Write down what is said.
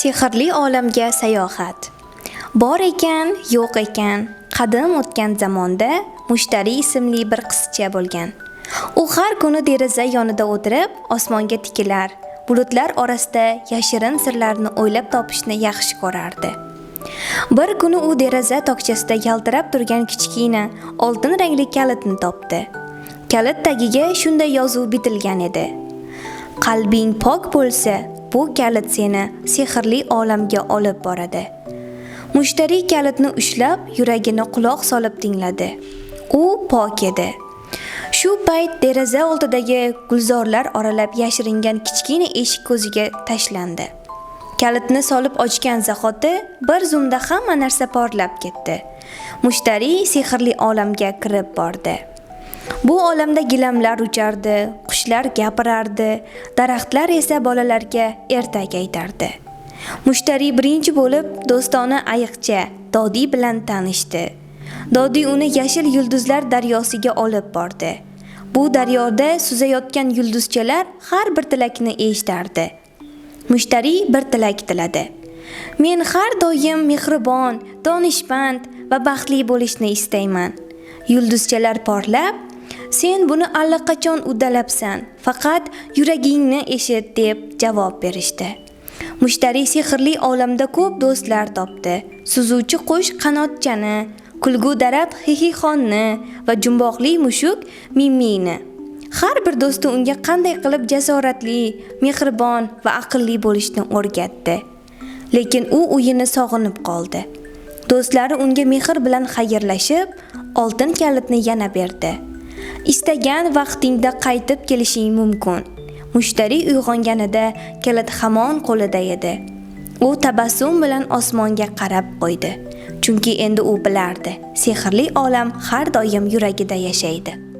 Sehrli olamga sayohat. Bor ekan, yo'q ekan, qadim o'tgan zamonda Mushtari ismli bir qizcha bo'lgan. U har kuni deraza yonida o'tirib, osmonga tikilar, bulutlar orasida yashirin sirlarni o'ylab topishni yaxshi ko'rardi. Bir kuni u deraza tokchasida yaltirab turgan kichkina oltin rangli kalitni topdi. Kalit tagiga shunday yozuv bitilgan edi: Qalbing pok bo'lsa, bu kalit seni sehrli olamga olib boradi. Mushtari kalitni ushlab, yuragini quloq solib tingladi. U pok edi. Shu payt deraza oldidagi gulzorlar oralab yashiringan kichkina eshik ko'ziga tashlandi. Kalitni solib ochgan zahoti bir zumda hamma narsa porlab ketdi. Mushtari sehrli olamga kirib bordi. Bu olamda gilamlar uchardi, qushlar gapirardi, daraxtlar esa bolalarga ertak aytardi. Mushtari birinchi bo'lib do'stona ayiqcha Dodi bilan tanishdi. Dodi uni yashil yulduzlar daryosiga olib bordi. Bu daryoda suzayotgan yulduzchalar har bir tilakni eshitardi. Mushtari bir tilak tiladi: Men har doim mehribon, donishmand va baxtli bo'lishni istayman. Yulduzchalar porlab: Sen buni allaqachon uddalabsan, faqat yuragingni eshit deb javob berishdi. Mushtari sehrli olamda ko'p do'stlar topdi. Suzuvchi qush qanotchani, kulgu daraxt Xixixonni va jumboqli mushuk Mimini. Har bir do'sti unga qanday qilib jasoratli, mehribon va aqlli bo'lishni o'rgatdi. Lekin u uyini sog'inib qoldi. Do'stlari unga mehr bilan xayrlashib, oltin kalitni yana berdi. Istagan vaqtingda qaytib kelishing mumkin. Mushtari uyg'onganida kalit hamon qo'lida edi. U tabassum bilan osmonga qarab qo'ydi. Chunki endi u bilardi, sehrli olam har doim yuragida yashaydi.